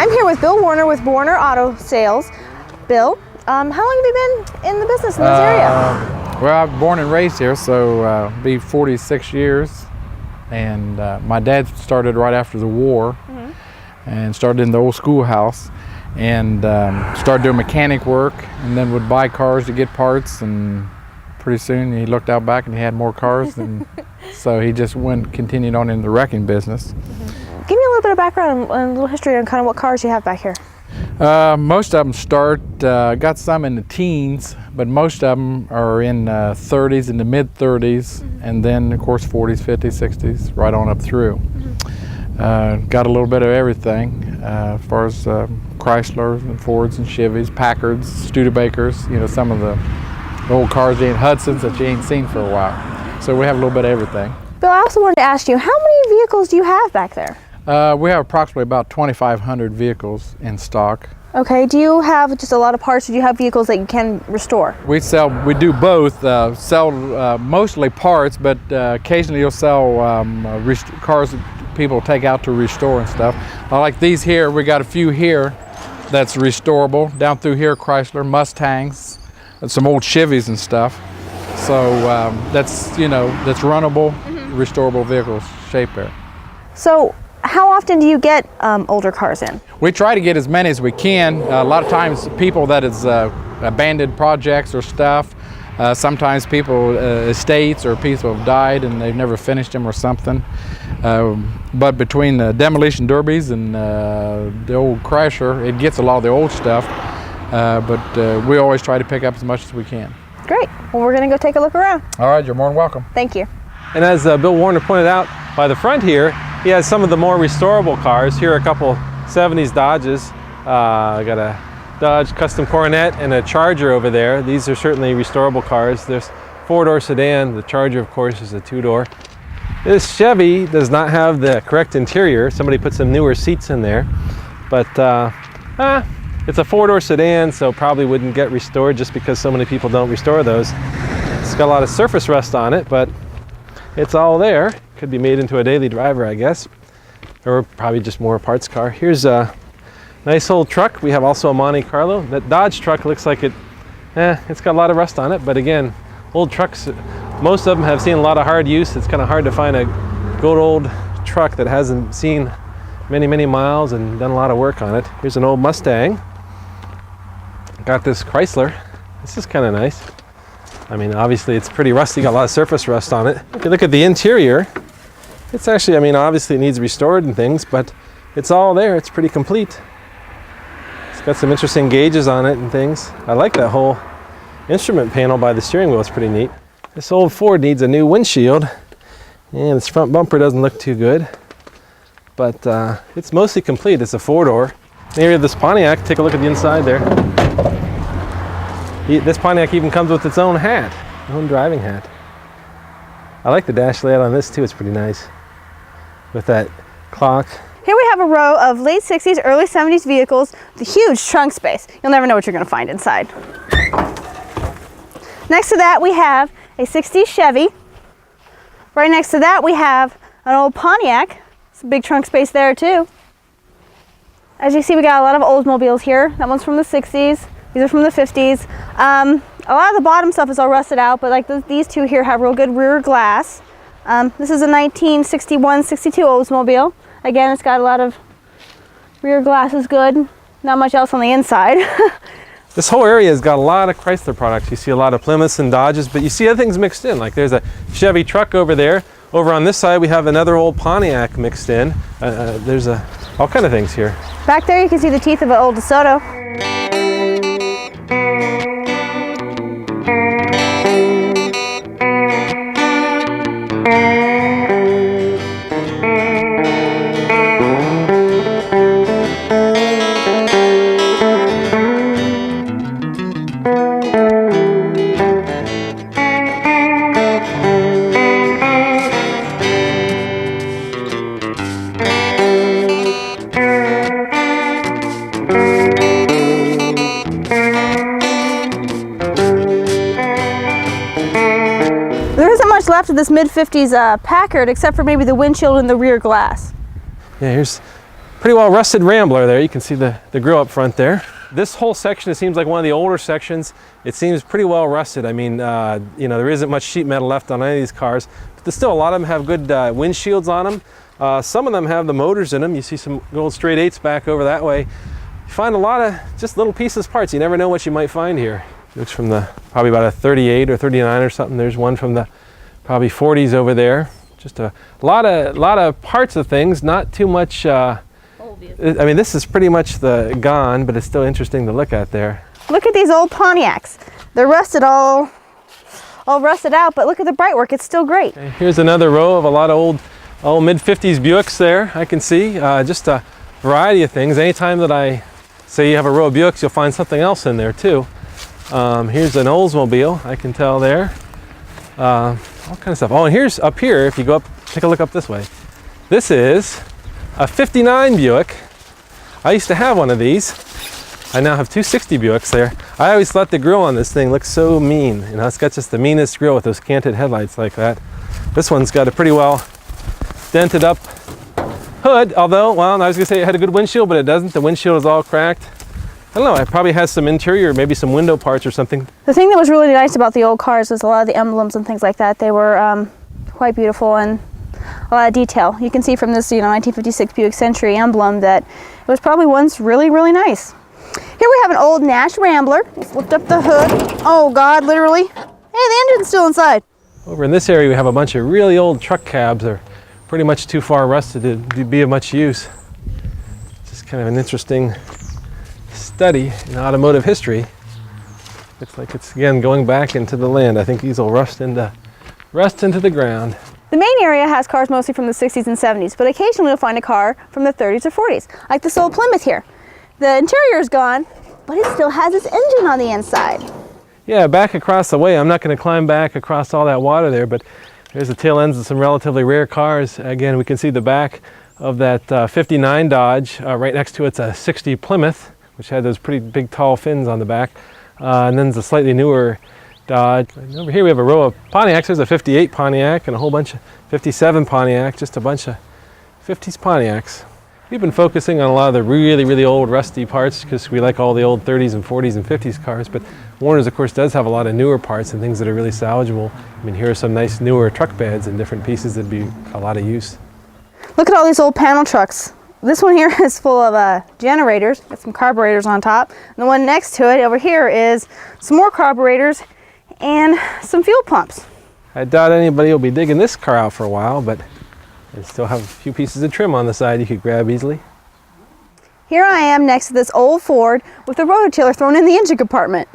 I'm here with Bill Warner with Warner Auto Sales. Bill, how long have you been in the business in this area? Well, I was born and raised here, so be 46 years. And my dad started right after the war and started in the old schoolhouse and started doing mechanic work and then would buy cars to get parts, and pretty soon he looked out back and he had more cars, and so he just continued on in the wrecking business. Give me a little bit of background and a little history on kind of what cars you have back here. Most of them got some in the teens, but most of them are in 30s, in the mid 30s, and then of course 40s, 50s, 60s, right on up through. Got a little bit of everything as far as Chryslers and Fords and Chevys, Packards, Studebakers, you know, some of the old cars, Hudsons that you ain't seen for a while. So we have a little bit of everything. Bill, I also wanted to ask you, how many vehicles do you have back there? We have approximately about 2,500 vehicles in stock. Okay, do you have just a lot of parts, or do you have vehicles that you can restore? We do both, sell mostly parts, but occasionally you'll sell cars that people take out to restore and stuff. Like these here, we got a few here that's restorable. Down through here, Chrysler, Mustangs, and some old Chevys and stuff. So that's runnable, restorable vehicles shape there. So how often do you get older cars in? We try to get as many as we can. A lot of times people that is abandoned projects or stuff. Sometimes people, estates or people have died and they've never finished them or something. But between the demolition derbies and the old Crasher, it gets a lot of the old stuff. But we always try to pick up as much as we can. Great. Well, we're going to go take a look around. All right, you're more than welcome. Thank you. And as Bill Warner pointed out, by the front here, he has some of the more restorable cars. Here are a couple 70s Dodges. I got a Dodge Custom Coronet and a Charger over there. These are certainly restorable cars. There's a four-door sedan. The Charger, of course, is a two-door. This Chevy does not have the correct interior. Somebody put some newer seats in there. But it's a four-door sedan, so probably wouldn't get restored just because so many people don't restore those. It's got a lot of surface rust on it, but it's all there. Could be made into a daily driver, I guess, or probably just more a parts car. Here's a nice old truck. We have also a Monte Carlo. That Dodge truck looks like it's got a lot of rust on it, but again, old trucks, most of them have seen a lot of hard use. It's kind of hard to find a good old truck that hasn't seen many, many miles and done a lot of work on it. Here's an old Mustang. Got this Chrysler. This is kind of nice. I mean, obviously it's pretty rusty, got a lot of surface rust on it. If you look at the interior, it's actually, I mean, obviously it needs restored and things, but it's all there. It's pretty complete. It's got some interesting gauges on it and things. I like that whole instrument panel by the steering wheel. It's pretty neat. This old Ford needs a new windshield, and its front bumper doesn't look too good, but it's mostly complete. It's a four-door. Here, this Pontiac, take a look at the inside there. This Pontiac even comes with its own hat, own driving hat. I like the dash layout on this too. It's pretty nice with that clock. Here we have a row of late 60s, early 70s vehicles with a huge trunk space. You'll never know what you're going to find inside. Next to that we have a 60s Chevy. Right next to that we have an old Pontiac. It's a big trunk space there too. As you see, we got a lot of Oldsmobiles here. That one's from the 60s. These are from the 50s. A lot of the bottom stuff is all rusted out, but like these two here have real good rear glass. This is a 1961-62 Oldsmobile. Again, it's got a lot of rear glass is good. Not much else on the inside. This whole area has got a lot of Chrysler products. You see a lot of Plymouths and Dodges, but you see other things mixed in. Like there's a Chevy Truck over there. Over on this side, we have another old Pontiac mixed in. There's all kind of things here. Back there, you can see the teeth of an old DeSoto. Left of this mid-50s Packard, except for maybe the windshield and the rear glass. Yeah, here's pretty well rusted Rambler there. You can see the grill up front there. This whole section, it seems like one of the older sections. It seems pretty well rusted. I mean, you know, there isn't much sheet metal left on any of these cars, but there's still a lot of them have good windshields on them. Some of them have the motors in them. You see some old straight 8s back over that way. You find a lot of just little pieces, parts. You never know what you might find here. Looks from the probably about a 38 or 39 or something. There's one from the probably 40s over there. Just a lot of parts of things. Not too much. I mean, this is pretty much gone, but it's still interesting to look at there. Look at these old Pontiacs. They're rusted, all rusted out, but look at the bright work. It's still great. Okay, here's another row of a lot of old mid-50s Buicks there. I can see just a variety of things. Anytime that I say you have a row of Buicks, you'll find something else in there too. Here's an Oldsmobile, I can tell there. All kind of stuff. Oh, and here's up here, if you go up, take a look up this way. This is a 59 Buick. I used to have one of these. I now have two 60 Buicks there. I always thought the grille on this thing looked so mean. You know, it's got just the meanest grille with those canted headlights like that. This one's got a pretty well dented up hood, although, well, I was gonna say it had a good windshield, but it doesn't. The windshield is all cracked. I don't know, it probably has some interior, maybe some window parts or something. The thing that was really nice about the old cars was a lot of the emblems and things like that. They were quite beautiful and a lot of detail. You can see from this, you know, 1956 Buick Century emblem that it was probably once really, really nice. Here we have an old Nash Rambler. Let's lift up the hood. Oh God, literally. Hey, the engine's still inside. Over in this area, we have a bunch of really old truck cabs. They're pretty much too far rusted to be of much use. It's just kind of an interesting study in automotive history. Looks like it's, again, going back into the land. I think these will rust into the ground. The main area has cars mostly from the 60s and 70s, but occasionally you'll find a car from the 30s or 40s, like this old Plymouth here. The interior is gone, but it still has its engine on the inside. Yeah, back across the way, I'm not going to climb back across all that water there, but there's the tail ends of some relatively rare cars. Again, we can see the back of that 59 Dodge. Right next to it's a 60 Plymouth, which had those pretty big tall fins on the back. And then there's a slightly newer Dodge. And over here we have a row of Pontiacs. There's a 58 Pontiac and a whole bunch of 57 Pontiac, just a bunch of 50s Pontiacs. We've been focusing on a lot of the really, really old rusty parts because we like all the old 30s and 40s and 50s cars, but Warner's of course does have a lot of newer parts and things that are really salvageable. I mean, here are some nice newer truck beds and different pieces that'd be a lot of use. Look at all these old panel trucks. This one here is full of generators, got some carburetors on top. And the one next to it over here is some more carburetors and some fuel pumps. I doubt anybody will be digging this car out for a while, but I still have a few pieces of trim on the side you could grab easily. Here I am next to this old Ford with the rototiller thrown in the engine compartment.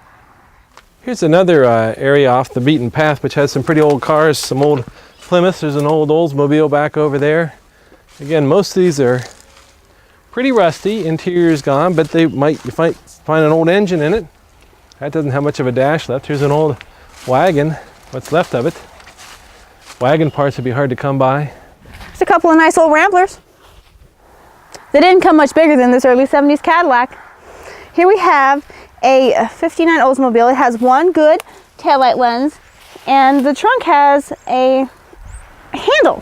Here's another area off the beaten path which has some pretty old cars, some old Plymouths. There's an old Oldsmobile back over there. Again, most of these are pretty rusty, interior's gone, but you might find an old engine in it. That doesn't have much of a dash left. Here's an old wagon, what's left of it. Wagon parts would be hard to come by. There's a couple of nice old Ramblers. They didn't come much bigger than this early 70s Cadillac. Here we have a 59 Oldsmobile. It has one good taillight lens, and the trunk has a handle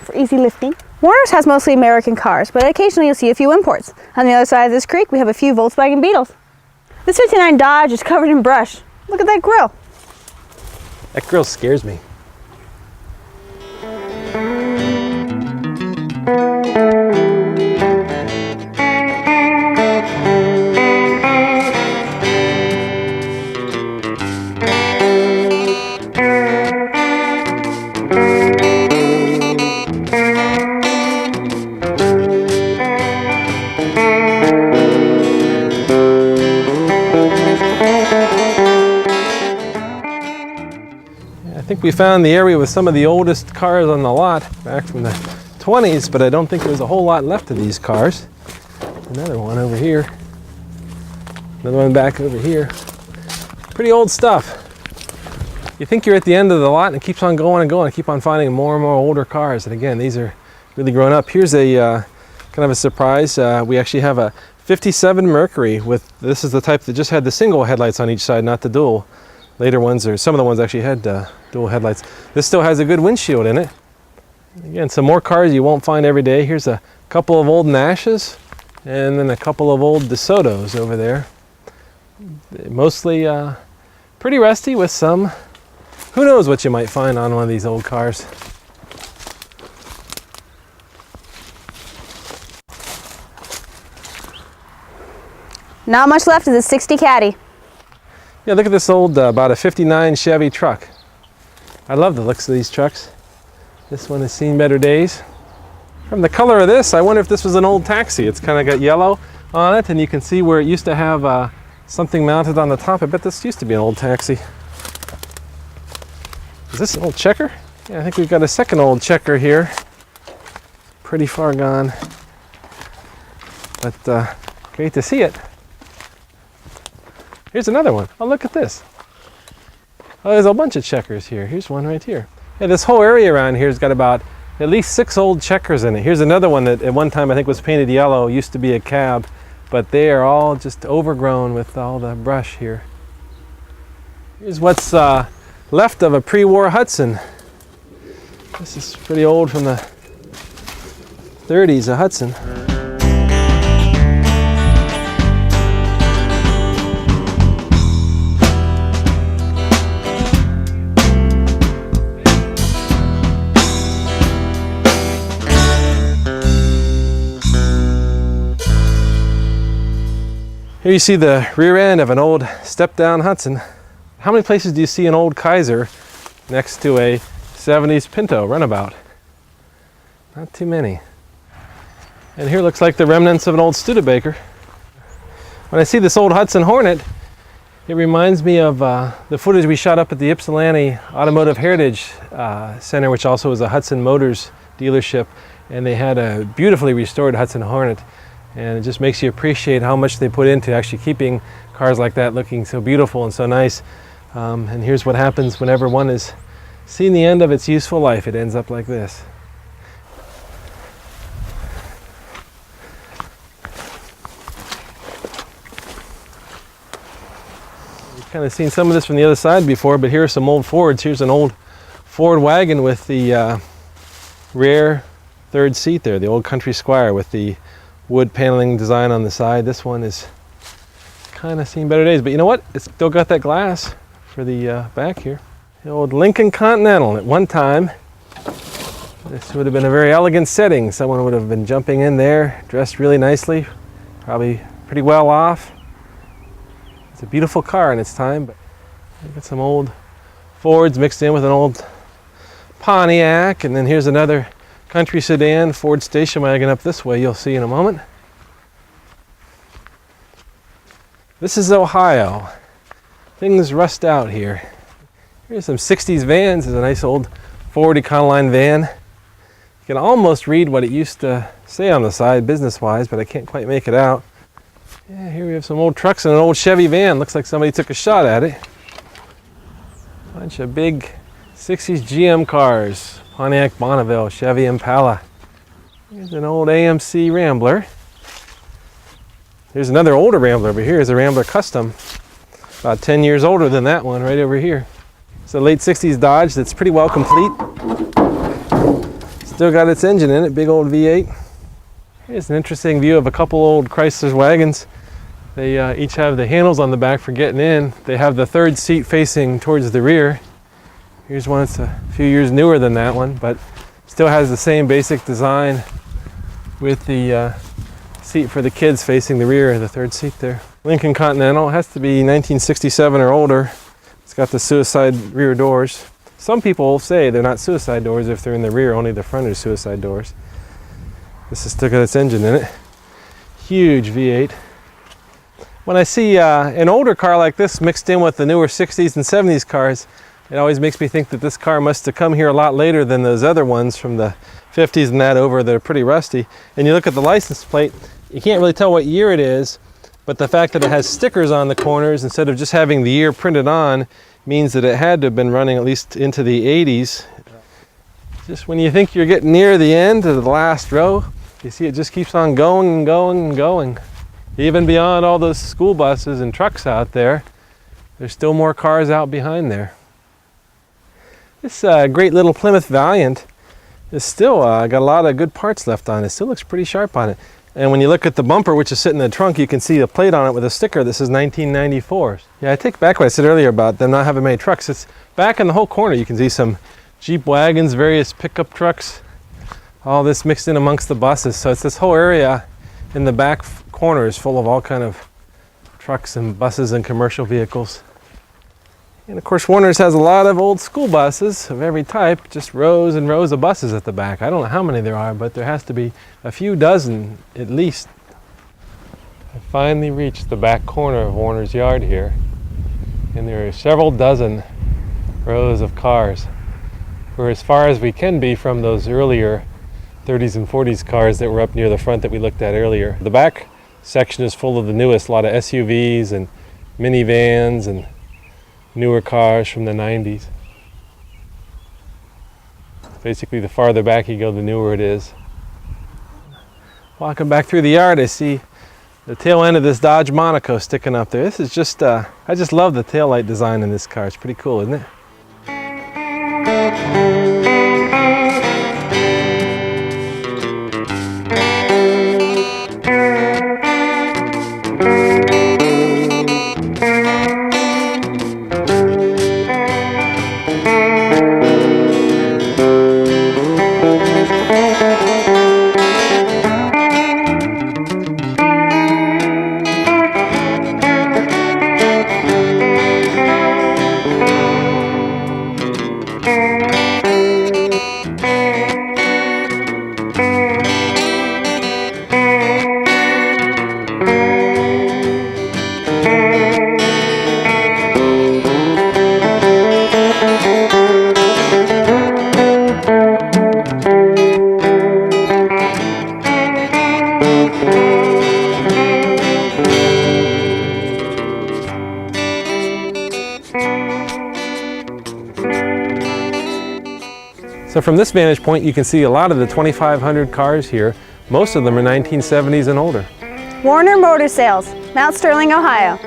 for easy lifting. Warner's has mostly American cars, but occasionally you'll see a few imports. On the other side of this creek, we have a few Volkswagen Beetles. This 59 Dodge is covered in brush. Look at that grill. That grill scares me. I think we found the area with some of the oldest cars on the lot back from the 20s, but I don't think there's a whole lot left of these cars. Another one over here. Another one back over here. Pretty old stuff. You think you're at the end of the lot and it keeps on going and going. I keep on finding more and more older cars. And again, these are really grown up. Here's a kind of a surprise. We actually have a 57 Mercury this is the type that just had the single headlights on each side, not the dual. Later ones, or some of the ones actually had dual headlights. This still has a good windshield in it. Again, some more cars you won't find every day. Here's a couple of old Nashes. And then a couple of old DeSotos over there. Mostly pretty rusty with some, who knows what you might find on one of these old cars. Not much left of the 60 Caddy. Yeah, look at this old, about a 59 Chevy Truck. I love the looks of these trucks. This one has seen better days. From the color of this, I wonder if this was an old taxi. It's kind of got yellow on it, and you can see where it used to have something mounted on the top. I bet this used to be an old taxi. Is this an old checker? Yeah, I think we've got a second old checker here. Pretty far gone, but great to see it. Here's another one. Oh, look at this. Oh, there's a bunch of checkers here. Here's one right here. Yeah, this whole area around here has got about at least 6 old checkers in it. Here's another one that at one time I think was painted yellow, used to be a cab, but they are all just overgrown with all the brush here. Here's what's left of a pre-war Hudson. This is pretty old, from the 30s, a Hudson. Here you see the rear end of an old step-down Hudson. How many places do you see an old Kaiser next to a 70s Pinto runabout? Not too many. And here looks like the remnants of an old Studebaker. When I see this old Hudson Hornet, it reminds me of the footage we shot up at the Ypsilanti Automotive Heritage Center, which also is a Hudson Motors dealership. And they had a beautifully restored Hudson Hornet. And it just makes you appreciate how much they put into actually keeping cars like that looking so beautiful and so nice. And here's what happens whenever one has seen the end of its useful life. It ends up like this. You've kind of seen some of this from the other side before, but here are some old Fords. Here's an old Ford Wagon with the rear third seat there, the old Country Squire with the wood paneling design on the side. This one is kind of seen better days, but you know what? It's still got that glass for the back here. The old Lincoln Continental. At one time, this would have been a very elegant setting. Someone would have been jumping in there, dressed really nicely, probably pretty well off. It's a beautiful car in its time, but we've got some old Fords mixed in with an old Pontiac, and then here's another country sedan, Ford station wagon up this way, you'll see in a moment. This is Ohio. Things rust out here. Here's some 60s vans. There's a nice old Ford Econoline van. You can almost read what it used to say on the side business-wise, but I can't quite make it out. Yeah, here we have some old trucks and an old Chevy van. Looks like somebody took a shot at it. Bunch of big 60s GM cars. Pontiac Bonneville, Chevy Impala. Here's an old AMC Rambler. There's another older Rambler over here. Here's a Rambler Custom. About 10 years older than that one right over here. It's a late 60s Dodge that's pretty well complete. Still got its engine in it, big old V8. Here's an interesting view of a couple old Chrysler wagons. They each have the handles on the back for getting in. They have the third seat facing towards the rear. Here's one that's a few years newer than that one, but still has the same basic design with the seat for the kids facing the rear, the third seat there. Lincoln Continental, has to be 1967 or older. It's got the suicide rear doors. Some people say they're not suicide doors if they're in the rear, only the front are suicide doors. This has still got its engine in it. Huge V8. When I see an older car like this mixed in with the newer 60s and 70s cars, it always makes me think that this car must have come here a lot later than those other ones from the 50s and that over that are pretty rusty. And you look at the license plate, you can't really tell what year it is, but the fact that it has stickers on the corners instead of just having the year printed on means that it had to have been running at least into the 80s. Just when you think you're getting near the end of the last row, you see it just keeps on going and going and going. Even beyond all those school buses and trucks out there, there's still more cars out behind there. This great little Plymouth Valiant is still got a lot of good parts left on it. Still looks pretty sharp on it. And when you look at the bumper, which is sitting in the trunk, you can see a plate on it with a sticker that says 1994. Yeah, I take back what I said earlier about them not having many trucks. It's back in the whole corner. You can see some Jeep wagons, various pickup trucks, all this mixed in amongst the buses. So it's this whole area in the back corner is full of all kind of trucks and buses and commercial vehicles. And of course, Warner's has a lot of old school buses of every type, just rows and rows of buses at the back. I don't know how many there are, but there has to be a few dozen at least. I finally reached the back corner of Warner's yard here, and there are several dozen rows of cars. We're as far as we can be from those earlier 30s and 40s cars that were up near the front that we looked at earlier. The back section is full of the newest, a lot of SUVs and minivans and newer cars from the 90s. Basically, the farther back you go, the newer it is. Walking back through the yard, I see the tail end of this Dodge Monaco sticking up there. This is just, I just love the taillight design in this car. It's pretty cool, isn't it? So from this vantage point, you can see a lot of the 2,500 cars here. Most of them are 1970s and older. Warner Motor Sales, Mount Sterling, Ohio.